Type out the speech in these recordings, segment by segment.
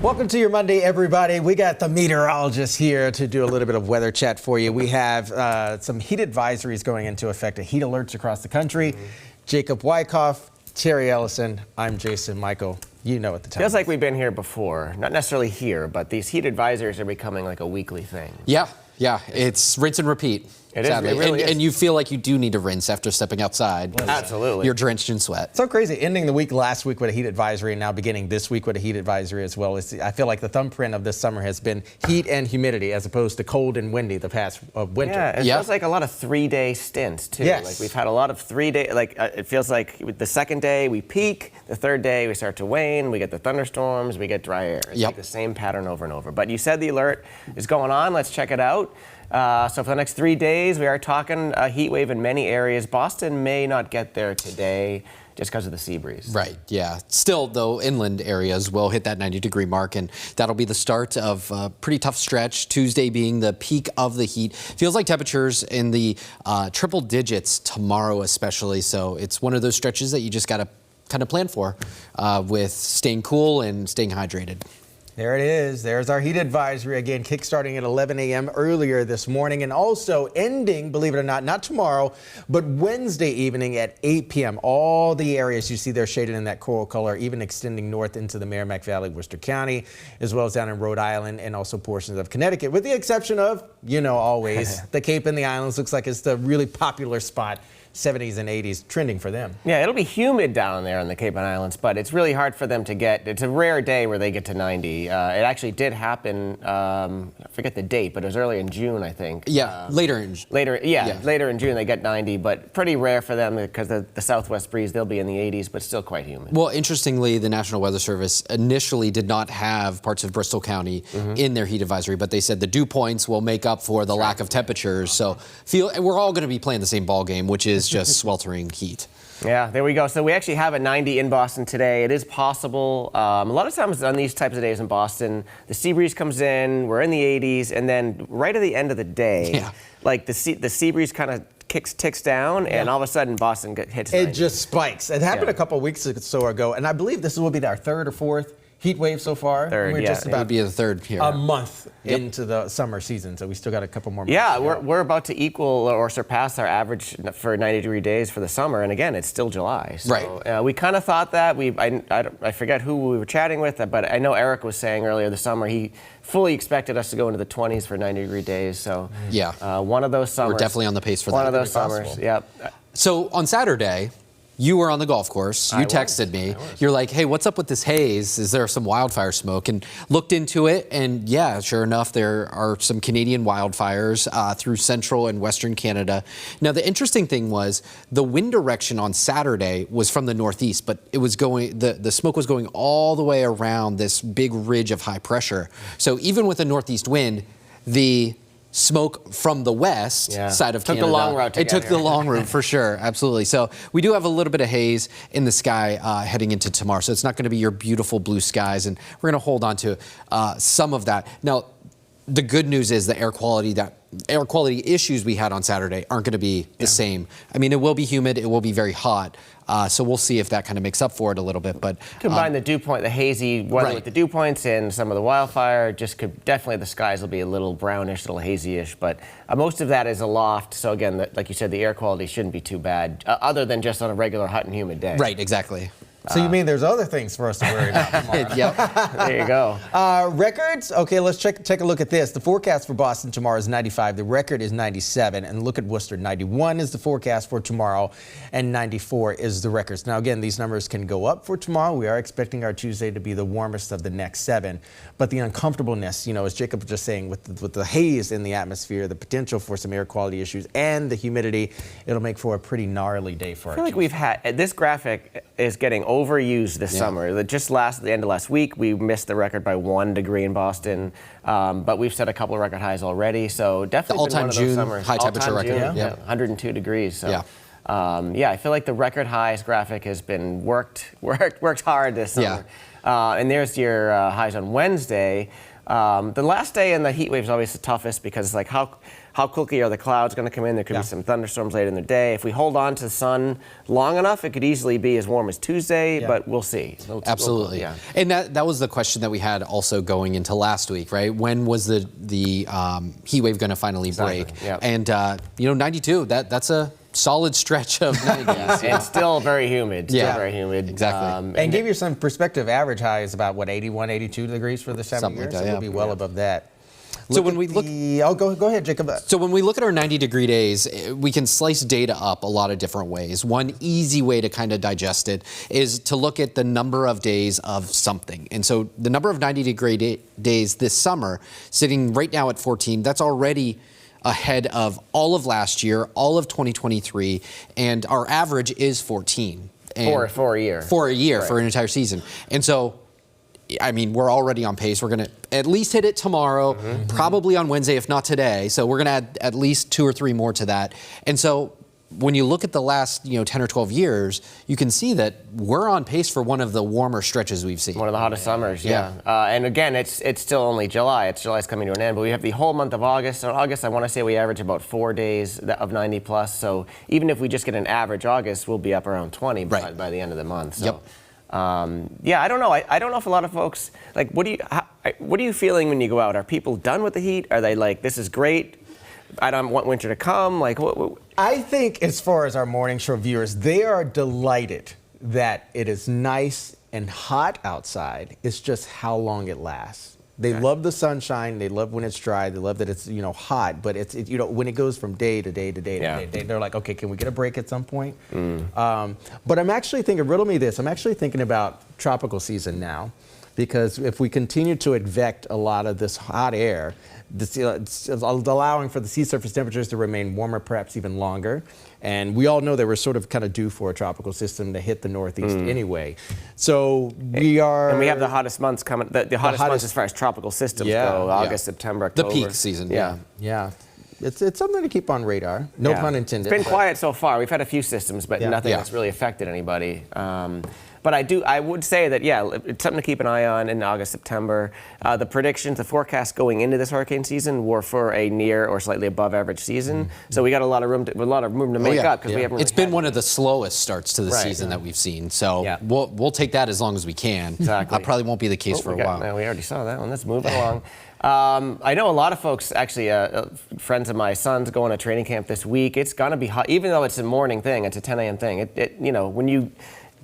Welcome to your Monday, everybody. We got the meteorologist here to do a little bit of weather chat for you. We have some heat advisories going into effect, heat alerts across the country. Jacob Wyckoff, Terry Ellison, I'm Jason Michael. You know at the time. Feels like we've been here before. Not necessarily here, but these heat advisories are becoming like a weekly thing. Yeah, it's rinse and repeat. It sadly. is. It really is. And you feel like you do need to rinse after stepping outside. Absolutely. You're drenched in sweat. So crazy. Ending the week last week with a heat advisory and now beginning this week with a heat advisory as well. I feel like the thumbprint of this summer has been heat and humidity as opposed to cold and windy the past winter. Yeah, it feels like a lot of 3-day stints too. Yes. Like we've had a lot of 3-day, it feels like with the second day we peak, the third day we start to wane, we get the thunderstorms, we get dry air. It's like the same pattern over and over. But you said the alert is going on. Let's check it out. So for the next 3 days, we are talking a heat wave in many areas. Boston may not get there today just because of the sea breeze. Right, yeah. Still, though, inland areas will hit that 90-degree mark, and that'll be the start of a pretty tough stretch, Tuesday being the peak of the heat. Feels like temperatures in the triple digits tomorrow especially, so it's one of those stretches that you just got to kind of plan for with staying cool and staying hydrated. There it is. There's our heat advisory again, kickstarting at 11 a.m. earlier this morning and also ending, believe it or not tomorrow, but Wednesday evening at 8 p.m. All the areas you see there shaded in that coral color, even extending north into the Merrimack Valley, Worcester County, as well as down in Rhode Island and also portions of Connecticut, with the exception of, always, the Cape and the Islands. Looks like it's the really popular spot. 70s and 80s trending for them. Yeah, it'll be humid down there on the Cape and Islands, but it's really hard for them to get. It's a rare day where they get to 90. It actually did happen. I forget the date, but it was early in June, I think. Yeah, later in June they get 90, but pretty rare for them because the southwest breeze. They'll be in the 80s, but still quite humid. Well, interestingly, the National Weather Service initially did not have parts of Bristol County in their heat advisory, but they said the dew points will make up for the lack of temperatures. So we're all going to be playing the same ball game, which is just sweltering heat. Yeah, there we go. So we actually have a 90 in Boston today. It is possible. A lot of times on these types of days in Boston, the sea breeze comes in, we're in the 80s, and then right at the end of the day, like the sea breeze kind of ticks down, and all of a sudden Boston hits 90. It just spikes. It happened a couple of weeks or so ago, and I believe this will be our third or fourth heat wave so far. Third, we're just It about would be the third here. a month into the summer season, so we still got a couple more months. Yeah, we're about to equal or surpass our average for 90-degree days for the summer, and again, it's still July. So, right. We kind of thought that. I forget who we were chatting with, but I know Eric was saying earlier this summer he fully expected us to go into the 20s for 90-degree days. So one of those summers. We're definitely on the pace for that. One of those summers, yep. So on Saturday, you were on the golf course. You texted me. You're like, hey, what's up with this haze? Is there some wildfire smoke? And looked into it, and yeah, sure enough, there are some Canadian wildfires through central and western Canada. Now, the interesting thing was the wind direction on Saturday was from the northeast, but it was going, the smoke was going all the way around this big ridge of high pressure. So even with a northeast wind, the smoke from the west side of Canada. Took the long route to get took here. the long route for sure, absolutely. So we do have a little bit of haze in the sky heading into tomorrow. So it's not going to be your beautiful blue skies, and we're going to hold on to some of that. Now, the good news is the air quality issues we had on Saturday aren't going to be the same. I mean, it will be humid, it will be very hot. So we'll see if that kind of makes up for it a little bit. But combine the dew point, the hazy weather with the dew points and some of the wildfire, definitely the skies will be a little brownish, a little hazy-ish. But most of that is aloft. So again, like you said, the air quality shouldn't be too bad, other than just on a regular hot and humid day. Right, exactly. So you mean there's other things for us to worry about tomorrow? Yep. There you go. Records? Okay, let's take a look at this. The forecast for Boston tomorrow is 95. The record is 97. And look at Worcester. 91 is the forecast for tomorrow, and 94 is the records. Now, again, these numbers can go up for tomorrow. We are expecting our Tuesday to be the warmest of the next 7. But the uncomfortableness, as Jacob was just saying, with the haze in the atmosphere, the potential for some air quality issues, and the humidity, it'll make for a pretty gnarly day for us. I feel like we've had, this graphic is getting overused this summer. Just the end of last week, we missed the record by 1 degree in Boston, but we've set a couple of record highs already. So definitely the all-time June summers. high temperature record. 102 degrees. So. I feel like the record highs graphic has been worked hard this summer. And there's your highs on Wednesday. The last day in the heat wave is always the toughest because it's like how quickly are the clouds going to come in? There could be some thunderstorms later in the day. If we hold on to the sun long enough, it could easily be as warm as Tuesday, but we'll see. Absolutely. And that was the question that we had also going into last week, right? When was the heat wave going to finally break? Yep. And 92. That's a solid stretch of 90s. It's still very humid. Very humid. Exactly. And give you some perspective, average high is about, what, 81, 82 degrees for this time of year? Like that, so we'll be well above that. So when we look, go ahead, Jacob. So when we look at our 90-degree days, we can slice data up a lot of different ways. One easy way to kind of digest it is to look at the number of days of something. And so the number of 90-degree days this summer, sitting right now at 14, that's already ahead of all of last year, all of 2023, and our average is 14. For a year. For a year, right. for an entire season. And so, I mean, we're already on pace. We're going to at least hit it tomorrow, probably on Wednesday, if not today. So we're going to add at least 2 or 3 more to that. And so when you look at the last 10 or 12 years, you can see that we're on pace for one of the warmer stretches we've seen. One of the hottest summers, and again, it's still only July. July's coming to an end, but we have the whole month of August. In August, I want to say we average about 4 days of 90 plus. So even if we just get an average August, we'll be up around 20 by the end of the month. So. I don't know. I don't know if a lot of folks, like, what are you feeling when you go out? Are people done with the heat? Are they like, this is great, I don't want winter to come? Like, what? I think as far as our morning show viewers, they are delighted that it is nice and hot outside. It's just how long it lasts. They love the sunshine. They love when it's dry. They love that it's hot. But it's when it goes from day to day to day to day, they're like, okay, can we get a break at some point? But I'm actually thinking, riddle me this. I'm actually thinking about tropical season now, because if we continue to advect a lot of this hot air, it's allowing for the sea surface temperatures to remain warmer, perhaps even longer. And we all know that we're sort of kind of due for a tropical system to hit the Northeast anyway. So we are... And we have the hottest months coming, the hottest months as far as tropical systems go, August, September, October. The peak season, Yeah. It's something to keep on radar. No pun intended. It's been quiet so far. We've had a few systems, but nothing that's really affected anybody. But I would say that, it's something to keep an eye on in August, September. The predictions, the forecasts going into this hurricane season were for a near or slightly above average season. So we got a lot of room to make up, because we haven't really It's been one of the slowest starts to the season that we've seen. So we'll take that as long as we can. Exactly. That probably won't be the case for a while. No, we already saw that one. Let's move along. I know a lot of folks, actually, friends of my son's going to training camp this week. It's going to be hot, even though it's a morning thing. It's a 10 a.m. thing. When you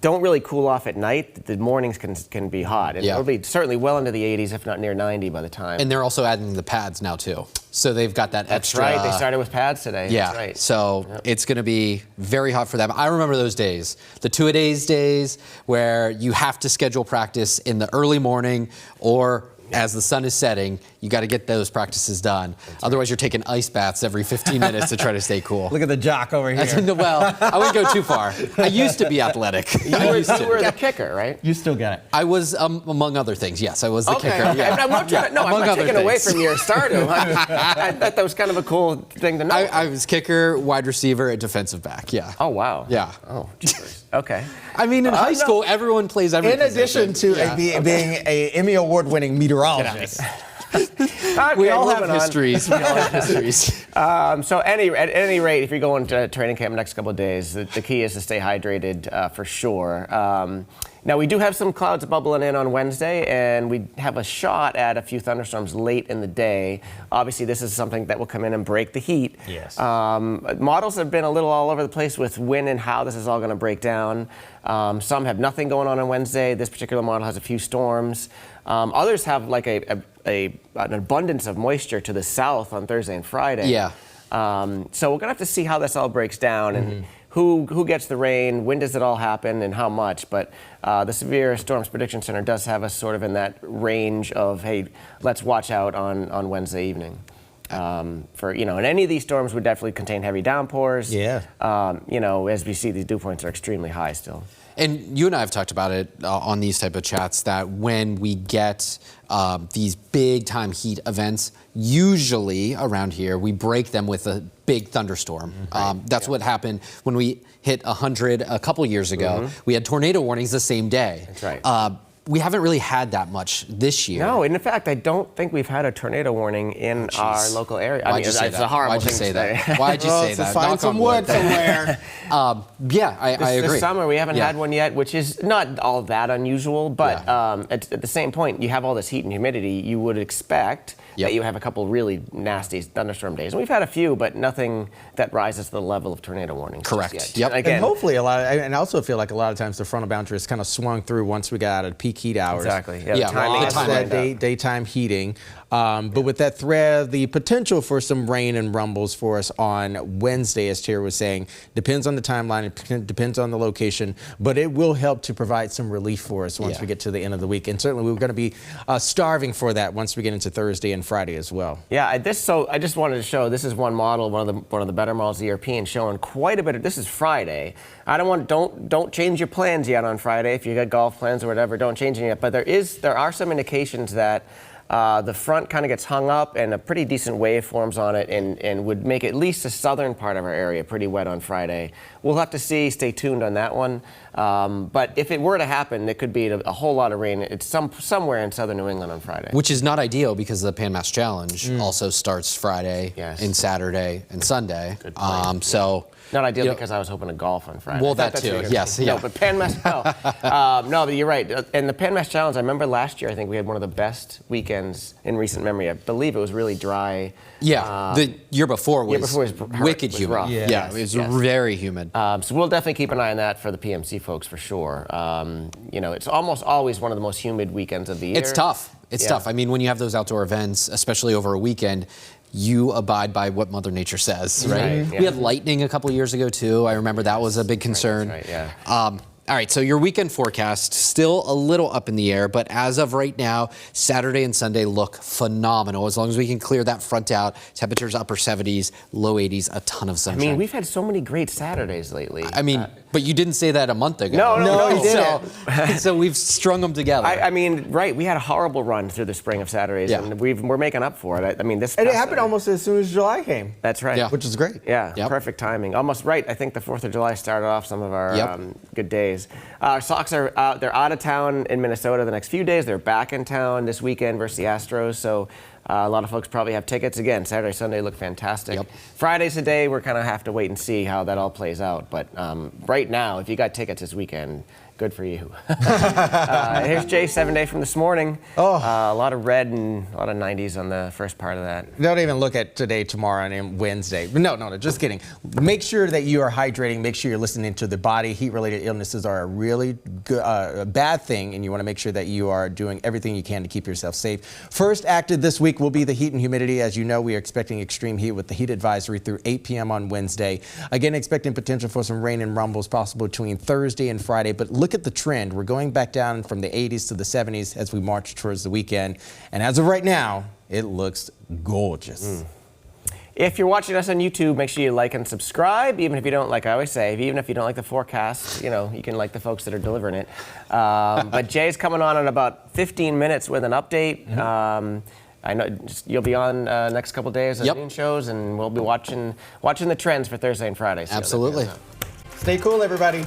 don't really cool off at night, the mornings can be hot. It'll be certainly well into the 80s, if not near 90 by the time. And they're also adding the pads now, too. So they've got that extra. That's right. They started with pads today. Yeah. That's right. So it's going to be very hot for them. I remember those days, the two-a-days days, where you have to schedule practice in the early morning or as the sun is setting. You got to get those practices done. Otherwise, you're taking ice baths every 15 minutes to try to stay cool. Look at the jock over here. Well, I wouldn't go too far. I used to be athletic. You were the kicker, right? You still got it. I was, among other things, yes, I was the kicker. Yeah. I'm not taking away from your stardom. I thought that was kind of a cool thing to know. I was kicker, wide receiver, and defensive back, Oh, wow. Yeah. Oh, jeepers. Okay. I mean, in high school, everyone plays every position. In addition to being an Emmy Award-winning meteorologist. We all have histories. So at any rate, if you're going to training camp next couple of days, the key is to stay hydrated for sure. Now, we do have some clouds bubbling in on Wednesday, and we have a shot at a few thunderstorms late in the day. Obviously, this is something that will come in and break the heat. Yes. Models have been a little all over the place with when and how this is all going to break down. Some have nothing going on Wednesday. This particular model has a few storms. Others have like an abundance of moisture to the south on Thursday and Friday. Yeah. So we're going to have to see how this all breaks down and who gets the rain, when does it all happen, and how much. But the Severe Storms Prediction Center does have us sort of in that range of, hey, let's watch out on Wednesday evening. And any of these storms would definitely contain heavy downpours. Yeah. As we see, these dew points are extremely high still. And you and I have talked about it on these type of chats, that when we get these big time heat events, usually around here, we break them with a big thunderstorm. That's what happened when we hit 100 a couple years ago. We had tornado warnings the same day. That's right. we haven't really had that much this year. No, and in fact, I don't think we've had a tornado warning in our local area. Why'd you say it's that? a horrible Why'd you thing say to that? say. Why'd you say that? Find Knock some on wood wood. somewhere. Yeah, I agree. This summer, we haven't had one yet, which is not all that unusual. But at the same point, you have all this heat and humidity. You would expect that you have a couple really nasty thunderstorm days. And we've had a few, but nothing that rises to the level of tornado warnings. Correct. Yet. Yep. And hopefully and I also feel like a lot of times the frontal boundary is kind of swung through once we got out of peak heat hours. Exactly. Yeah, the timing the is timing. lined up. Daytime heating. But with that threat, the potential for some rain and rumbles for us on Wednesday, as Terry was saying, depends on the timeline, it depends on the location, but it will help to provide some relief for us once we get to the end of the week. And certainly we're going to be starving for that once we get into Thursday and Friday as well. Yeah, I just wanted to show, this is one model, one of the better models of the European, showing quite a bit of, this is Friday. Don't change your plans yet on Friday. If you got golf plans or whatever, don't change it yet. But there are some indications that the front kind of gets hung up and a pretty decent wave forms on it and would make at least the southern part of our area pretty wet on Friday. We'll have to see, stay tuned on that one. But if it were to happen, it could be a whole lot of rain. It's somewhere in southern New England on Friday. Which is not ideal because the Pan Mass Challenge also starts Friday and Saturday and Sunday. Good point. So not ideal because I was hoping to golf on Friday. Well, that too. Yes. No, but Pan Mass, no. No, but you're right. And the Pan Mass Challenge, I remember last year, I think we had one of the best weekends in recent memory. I believe it was really dry. Yeah, the year before was wicked humid. Rough. Yeah, it was very humid. So we'll definitely keep an eye on that for the PMC folks for sure. It's almost always one of the most humid weekends of the year. It's tough. It's tough. I mean, when you have those outdoor events, especially over a weekend, you abide by what Mother Nature says, right? We had lightning a couple of years ago too. I remember that was a big concern. That's right, yeah. All right, so your weekend forecast, still a little up in the air, but as of right now, Saturday and Sunday look phenomenal. As long as we can clear that front out, temperatures upper 70s, low 80s, a ton of sunshine. I mean, we've had so many great Saturdays lately. I mean, but you didn't say that a month ago. No, you didn't. So we've strung them together. I mean, right, we had a horrible run through the spring of Saturdays, and we're making up for it. I mean, this. And it happened almost as soon as July came. That's right. Yeah. Which is great. Yeah, perfect timing. Almost right. I think the 4th of July started off some of our good days. Sox are out. They're out of town in Minnesota the next few days. They're back in town this weekend versus the Astros. So a lot of folks probably have tickets. Again, Saturday, Sunday look fantastic. Friday's a day we're kind of have to wait and see how that all plays out. But right now, if you got tickets this weekend, good for you. Here's Jay, 7-day from this morning. A lot of red and a lot of 90s on the first part of that. Don't even look at today, tomorrow, and Wednesday. No, just kidding. Make sure that you are hydrating. Make sure you're listening to the body. Heat-related illnesses are a really bad thing, and you want to make sure that you are doing everything you can to keep yourself safe. First active this week will be the heat and humidity. As you know, we are expecting extreme heat with the heat advisory through 8 p.m. on Wednesday. Again, expecting potential for some rain and rumbles possible between Thursday and Friday, but look at the trend. We're going back down from the 80s to the 70s as we march towards the weekend. And as of right now, it looks gorgeous. If you're watching us on YouTube, make sure you like and subscribe, even if you don't, like I always say, even if you don't like the forecast, you can like the folks that are delivering it. But Jay's coming on in about 15 minutes with an update. I know you'll be on next couple days on noon shows, and we'll be watching the trends for Thursday and Friday. Absolutely. Stay cool, everybody.